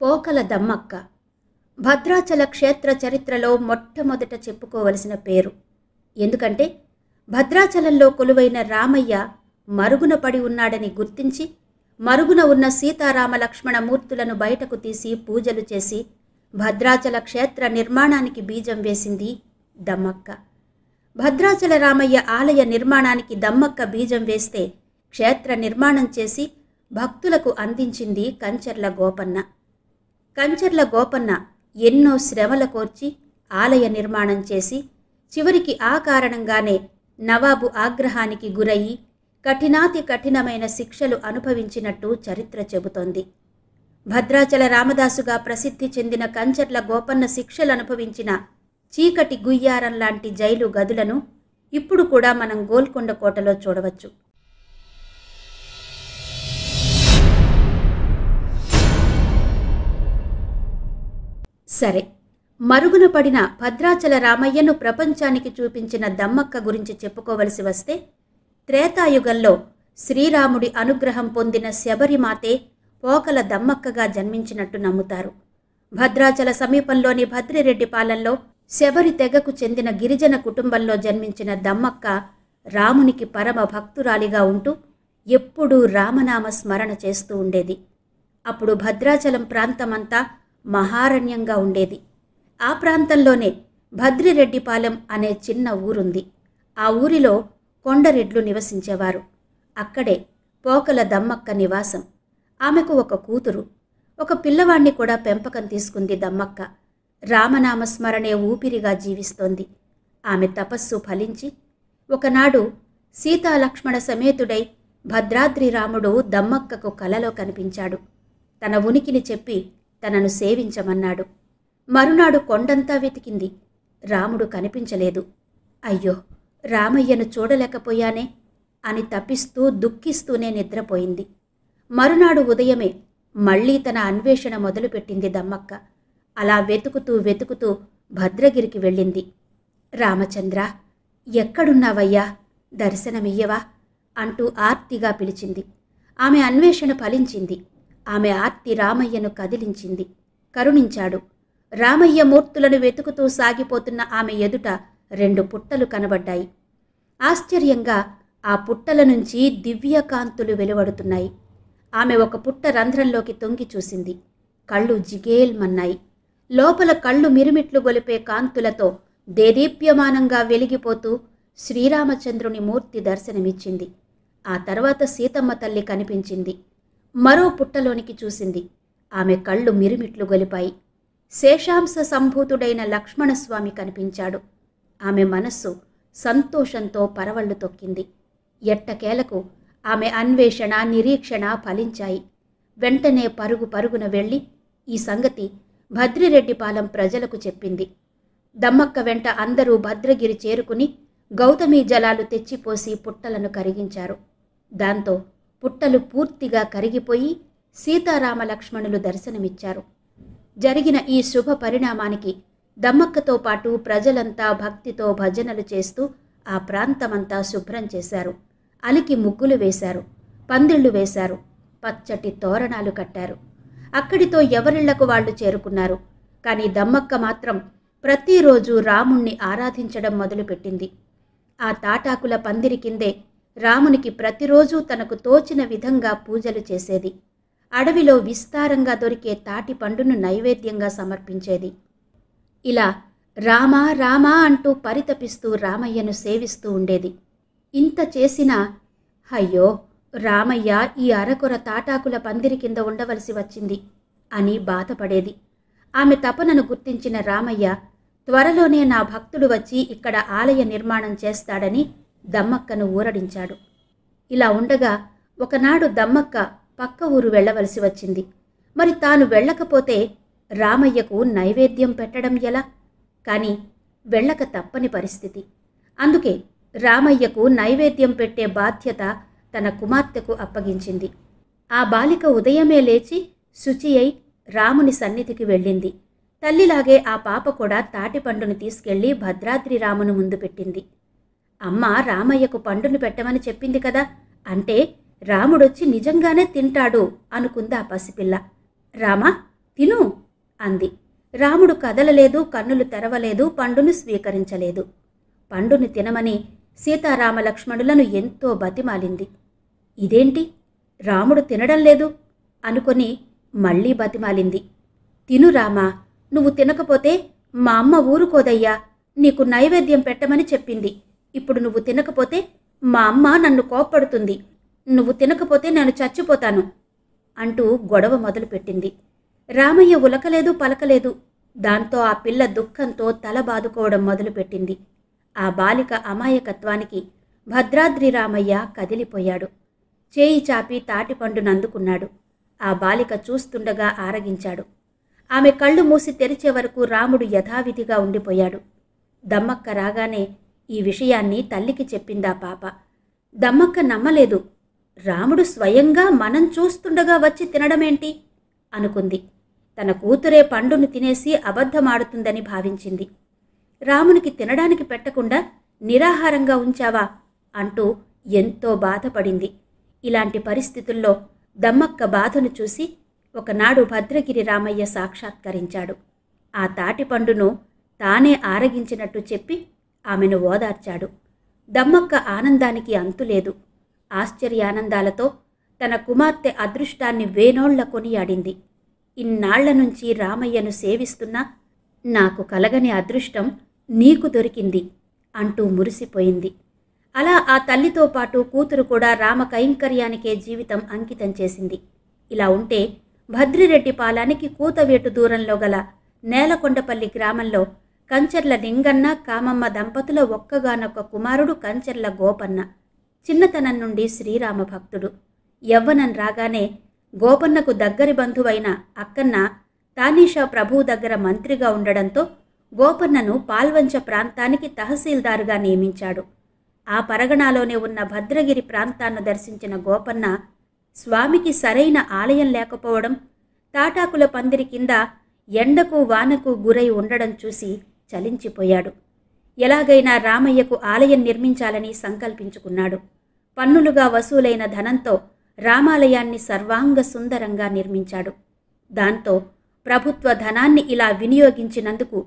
పోకల దమ్మక్క భద్రాచల క్షేత్ర చరిత్రలో మొట్టమొదట చెప్పుకోవలసిన పేరు. ఎందుకంటే భద్రాచలంలో కొలువైన రామయ్య మరుగున పడి ఉన్నాడని గుర్తించి మరుగున ఉన్న సీతారామ లక్ష్మణ మూర్తులను బయటకు తీసి పూజలు చేసి భద్రాచల క్షేత్ర నిర్మాణానికి బీజం వేసింది దమ్మక్క. భద్రాచల రామయ్య ఆలయ నిర్మాణానికి దమ్మక్క బీజం వేస్తే క్షేత్ర నిర్మాణం చేసి భక్తులకు అందించింది కంచర్ల గోపన్న. కంచర్ల గోపన్న ఎన్నో శ్రమల కోర్చి ఆలయ నిర్మాణం చేసి చివరికి ఆ కారణంగానే నవాబు ఆగ్రహానికి గురయ్యి కఠినాతి కఠినమైన శిక్షలు అనుభవించినట్టు చరిత్ర చెబుతోంది. భద్రాచల రామదాసుగా ప్రసిద్ధి చెందిన కంచర్ల గోపన్న శిక్షలు అనుభవించిన చీకటి గుయ్యారం లాంటి జైలు గదులను ఇప్పుడు కూడా మనం గోల్కొండ కోటలో చూడవచ్చు. సరే, మరుగున పడిన భద్రాచల రామయ్యను ప్రపంచానికి చూపించిన దమ్మక్క గురించి చెప్పుకోవలసి వస్తే, త్రేతాయుగంలో శ్రీరాముడి అనుగ్రహం పొందిన శబరిమాతే పోకల దమ్మక్కగా జన్మించినట్టు నమ్ముతారు. భద్రాచల సమీపంలోని భద్రిరెడ్డిపాలెంలో శబరి తెగకు చెందిన గిరిజన కుటుంబంలో జన్మించిన దమ్మక్క రామునికి పరమ భక్తురాలిగా ఉంటూ ఎప్పుడూ రామనామ స్మరణ చేస్తూ ఉండేది. అప్పుడు భద్రాచలం ప్రాంతమంతా మహారణ్యంగా ఉండేది. ఆ ప్రాంతంలోనే భద్రిరెడ్డిపాలెం అనే చిన్న ఊరుంది. ఆ ఊరిలో కొండరెడ్లు నివసించేవారు. అక్కడే పోకల దమ్మక్క నివాసం. ఆమెకు ఒక కూతురు, ఒక పిల్లవాణ్ణి కూడా పెంపకం తీసుకుంది దమ్మక్క. రామనామస్మరణే ఊపిరిగా జీవిస్తోంది. ఆమె తపస్సు ఫలించి ఒకనాడు సీతాలక్ష్మణ సమేతుడై భద్రాద్రి రాముడు దమ్మక్కకు కలలో కనిపించాడు. తన ఉనికిని చెప్పి తనను సేవించమన్నాడు. మరునాడు కొండంతా వెతికింది. రాముడు కనిపించలేదు. అయ్యో, రామయ్యను చూడలేకపోయానే అని తపిస్తూ దుఃఖిస్తూనే నిద్రపోయింది. మరునాడు ఉదయమే మళ్లీ తన అన్వేషణ మొదలుపెట్టింది దమ్మక్క. అలా వెతుకుతూ వెతుకుతూ భద్రగిరికి వెళ్ళింది. రామచంద్ర, ఎక్కడున్నావయ్యా, దర్శనమియ్యవా అంటూ ఆర్తిగా పిలిచింది. ఆమె అన్వేషణ ఫలించింది. ఆమె ఆర్తి రామయ్యను కదిలించింది. కరుణించాడు. రామయ్య మూర్తులను వెతుకుతూ సాగిపోతున్న ఆమె ఎదుట 2 పుట్టలు కనబడ్డాయి. ఆశ్చర్యంగా ఆ పుట్టల నుంచి దివ్యకాంతులు వెలువడుతున్నాయి. ఆమె ఒక పుట్ట రంధ్రంలోకి తొంగి చూసింది. కళ్ళు జిగేల్మన్నాయి. లోపల కళ్ళు మిరుమిట్లు గొలిపే కాంతులతో దేదీప్యమానంగా వెలిగిపోతూ శ్రీరామచంద్రుని మూర్తి దర్శనమిచ్చింది. ఆ తర్వాత సీతమ్మ తల్లి కనిపించింది. మరో పుట్టలోనికి చూసింది. ఆమె కళ్ళు మిరుమిట్లు గొలిపాయి. శేషాంశ సంభూతుడైన లక్ష్మణస్వామి కనిపించాడు. ఆమె మనస్సు సంతోషంతో పరవళ్లు తొక్కింది. ఎట్టకేలకు ఆమె అన్వేషణ నిరీక్షణ ఫలించాయి. వెంటనే పరుగు పరుగున వెళ్ళి ఈ సంగతి భద్రిరెడ్డిపాలెం ప్రజలకు చెప్పింది. దమ్మక్క వెంట అందరూ భద్రగిరి చేరుకుని గౌతమీ జలాలు తెచ్చిపోసి పుట్టలను కరిగించారు. దాంతో పుట్టలు పూర్తిగా కరిగిపోయి సీతారామ లక్ష్మణులు దర్శనమిచ్చారు. జరిగిన ఈ శుభ పరిణామానికి దమ్మక్కతో పాటు ప్రజలంతా భక్తితో భజనలు చేస్తూ ఆ ప్రాంతమంతా శుభ్రం చేశారు. అలికి ముగ్గులు వేశారు, పందిళ్లు వేశారు, పచ్చటి తోరణాలు కట్టారు. అక్కడితో ఎవరిళ్లకు వాళ్ళు చేరుకున్నారు. కానీ దమ్మక్క మాత్రం ప్రతిరోజు రాముణ్ణి ఆరాధించడం మొదలుపెట్టింది. ఆ తాటాకుల పందిరి కిందే రామునికి ప్రతిరోజూ తనకు తోచిన విధంగా పూజలు చేసేది. అడవిలో విస్తారంగా దొరికే తాటి పండును నైవేద్యంగా సమర్పించేది. ఇలా రామా రామా అంటూ పరితపిస్తూ రామయ్యను సేవిస్తూ ఉండేది. ఇంత చేసినా అయ్యో, రామయ్య ఈ అరకొర తాటాకుల పందిరి కింద ఉండవలసి వచ్చింది అని బాధపడేది. ఆమె తపనను గుర్తించిన రామయ్య త్వరలోనే నా భక్తుడు వచ్చి ఇక్కడ ఆలయ నిర్మాణం చేస్తాడని దమ్మక్కను ఊరడించాడు. ఇలా ఉండగా ఒకనాడు దమ్మక్క పక్క ఊరు వెళ్ళవలసి వచ్చింది. మరి తాను వెళ్ళకపోతే రామయ్యకు నైవేద్యం పెట్టడం ఎలా? కానీ వెళ్ళక తప్పని పరిస్థితి. అందుకే రామయ్యకు నైవేద్యం పెట్టే బాధ్యత తన కుమార్తెకు అప్పగించింది. ఆ బాలిక ఉదయమే లేచి శుచి అయి రాముని సన్నిధికి వెళ్ళింది. తల్లిలాగే ఆ పాప కూడా తాటి పండును తీసుకెళ్లి భద్రాద్రి రామును ముందు పెట్టింది. అమ్మ రామయ్యకు పండును పెట్టమని చెప్పింది కదా, అంటే రాముడొచ్చి నిజంగానే తింటాడు అనుకుంది ఆ పసిపిల్ల. రామా, తిను అంది. రాముడు కదలలేదు, కన్నులు తెరవలేదు, పండును స్వీకరించలేదు. పండును తినమని సీతారామ లక్ష్మణులను ఎంతో బతిమాలింది. ఇదేంటి, రాముడు తినడం లేదు అనుకొని మళ్లీ బతిమాలింది. తిను రామా, నువ్వు తినకపోతే మా అమ్మ ఊరుకోదయ్యా, నీకు నైవేద్యం పెట్టమని చెప్పింది. ఇప్పుడు నువ్వు తినకపోతే మా అమ్మ నన్ను కోప్పడుతుంది. నువ్వు తినకపోతే నేను చచ్చిపోతాను అంటూ గొడవ మొదలుపెట్టింది. రామయ్య ఉలకలేదు, పలకలేదు. దాంతో ఆ పిల్ల దుఃఖంతో తల బాదుకోవడం మొదలుపెట్టింది. ఆ బాలిక అమాయకత్వానికి భద్రాద్రి రామయ్య కదిలిపోయాడు. చేయి చాపి తాటిపండునందుకున్నాడు. ఆ బాలిక చూస్తుండగా ఆరగించాడు. ఆమె కళ్ళు మూసి తెరిచే వరకు రాముడు యథావిధిగా ఉండిపోయాడు. దమ్మక్క రాగానే ఈ విషయాన్ని తల్లికి చెప్పిందా పాప. దమ్మక్క నమ్మలేదు. రాముడు స్వయంగా మనం చూస్తుండగా వచ్చి తినడమేంటి అనుకుంది. తన కూతురే పండును తినేసి అబద్ధమాడుతుందని భావించింది. రామునికి తినడానికి పెట్టకుండా నిరాహారంగా ఉంచావా అంటూ ఎంతో బాధపడింది. ఇలాంటి పరిస్థితుల్లో దమ్మక్క బాధను చూసి ఒకనాడు భద్రగిరి రామయ్య సాక్షాత్కరించాడు. ఆ తాటిపండును తానే ఆరగించినట్టు చెప్పి ఆమెను ఓదార్చాడు. దమ్మక్క ఆనందానికి అంతులేదు. ఆశ్చర్యానందాలతో తన కుమార్తె అదృష్టాన్ని వేనోళ్ల కొనియాడింది. ఇన్నాళ్ల నుంచి రామయ్యను సేవిస్తున్నా నాకు కలగని అదృష్టం నీకు దొరికింది అంటూ మురిసిపోయింది. అలా ఆ తల్లితో పాటు కూతురు కూడా రామ కైంకర్యానికే జీవితం అంకితం చేసింది. ఇలా ఉంటే భద్రిరెడ్డి పాలానికి కూతవేటు దూరంలో గల నేలకొండపల్లి గ్రామంలో కంచర్ల లింగన్న, కామమ్మ దంపతుల ఒక్కగానొక్క కుమారుడు కంచర్ల గోపన్న. చిన్నతనం నుండి శ్రీరామ భక్తుడు. యవ్వనం రాగానే గోపన్నకు దగ్గరి బంధువైన అక్కన్న తానీషా ప్రభువు దగ్గర మంత్రిగా ఉండడంతో గోపన్నను పాల్వంచ ప్రాంతానికి తహసీల్దారుగా నియమించాడు. ఆ పరగణాలోనే ఉన్న భద్రగిరి ప్రాంతాన్ని దర్శించిన గోపన్న స్వామికి సరైన ఆలయం లేకపోవడం, తాటాకుల పందిరి కింద ఎండకు వానకు గురై ఉండడం చూసి చలించిపోయాడు. ఎలాగైనా రామయ్యకు ఆలయం నిర్మించాలని సంకల్పించుకున్నాడు. పన్నులుగా వసూలైన ధనంతో రామాలయాన్ని సర్వాంగ సుందరంగా నిర్మించాడు. దాంతో ప్రభుత్వ ధనాన్ని ఇలా వినియోగించినందుకు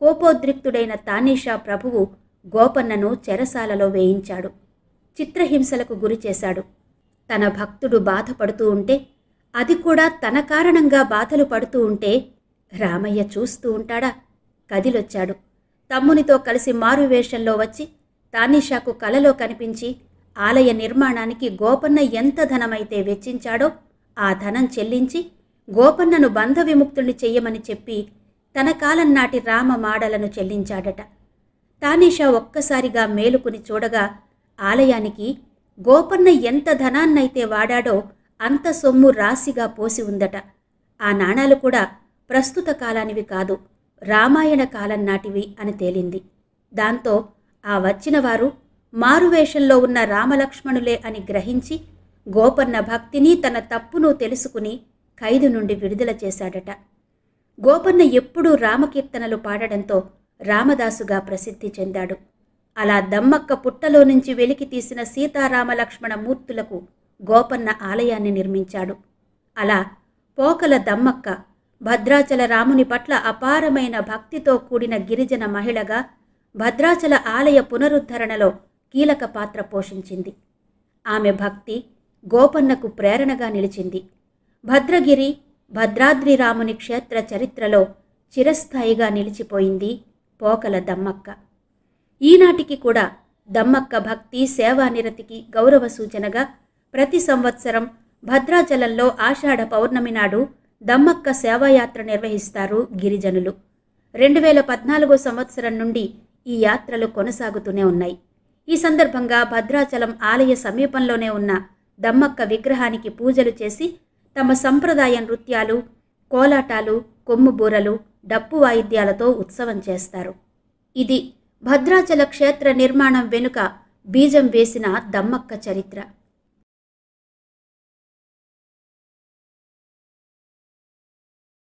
కోపోద్రిక్తుడైన తానీషా ప్రభువు గోపన్నను చెరసాలలో వేయించాడు. చిత్రహింసలకు గురిచేశాడు. తన భక్తుడు బాధపడుతూ ఉంటే, అది కూడా తన కారణంగా బాధలు పడుతూ ఉంటే రామయ్య చూస్తూ ఉంటాడా? కదిలొచ్చాడు. తమ్మునితో కలిసి మారువేషంలో వచ్చి తానీషాకు కలలో కనిపించి ఆలయ నిర్మాణానికి గోపన్న ఎంత ధనమైతే వెచ్చించాడో ఆ ధనం చెల్లించి గోపన్నను బంధ విముక్తుల్ని చెయ్యమని చెప్పి తన కాలం నాటి రామ మాడలను చెల్లించాడట. తానీషా ఒక్కసారిగా మేలుకుని చూడగా ఆలయానికి గోపన్న ఎంత ధనాన్నైతే వాడాడో అంత సొమ్ము రాశిగా పోసి ఉందట. ఆ నాణాలు కూడా ప్రస్తుత కాలానివి కాదు, రామాయణ కాలం నాటివి అని తేలింది. దాంతో ఆ వచ్చిన వారు మారువేషంలో ఉన్న రామలక్ష్మణులే అని గ్రహించి గోపన్న భక్తిని తన తప్పును తెలుసుకుని ఖైదు నుండి విడుదల చేశాడట. గోపన్న ఎప్పుడూ రామకీర్తనలు పాడడంతో రామదాసుగా ప్రసిద్ధి చెందాడు. అలా దమ్మక్క పుట్టలో నుంచి వెలికి తీసిన సీతారామ లక్ష్మణ మూర్తులకు గోపన్న ఆలయాన్ని నిర్మించాడు. అలా పోకల దమ్మక్క భద్రాచల రాముని పట్ల అపారమైన భక్తితో కూడిన గిరిజన మహిళగా భద్రాచల ఆలయ పునరుద్ధరణలో కీలక పాత్ర పోషించింది. ఆమె భక్తి గోపన్నకు ప్రేరణగా నిలిచింది. భద్రగిరి భద్రాద్రి రాముని క్షేత్ర చరిత్రలో చిరస్థాయిగా నిలిచిపోయింది పోకల దమ్మక్క. ఈనాటికి కూడా దమ్మక్క భక్తి సేవానిరతికి గౌరవ సూచనగా ప్రతి సంవత్సరం భద్రాచలంలో ఆషాఢ పౌర్ణమి నాడు దమ్మక్క సేవాయాత్ర నిర్వహిస్తారు గిరిజనులు. 2014 సంవత్సరం నుండి ఈ యాత్రలు కొనసాగుతూనే ఉన్నాయి. ఈ సందర్భంగా భద్రాచలం ఆలయ సమీపంలోనే ఉన్న దమ్మక్క విగ్రహానికి పూజలు చేసి తమ సంప్రదాయ నృత్యాలు, కోలాటాలు, కొమ్ముబూరలు, డప్పు వాయిద్యాలతో ఉత్సవం చేస్తారు. ఇది భద్రాచల క్షేత్ర నిర్మాణం వెనుక బీజం వేసిన దమ్మక్క చరిత్ర.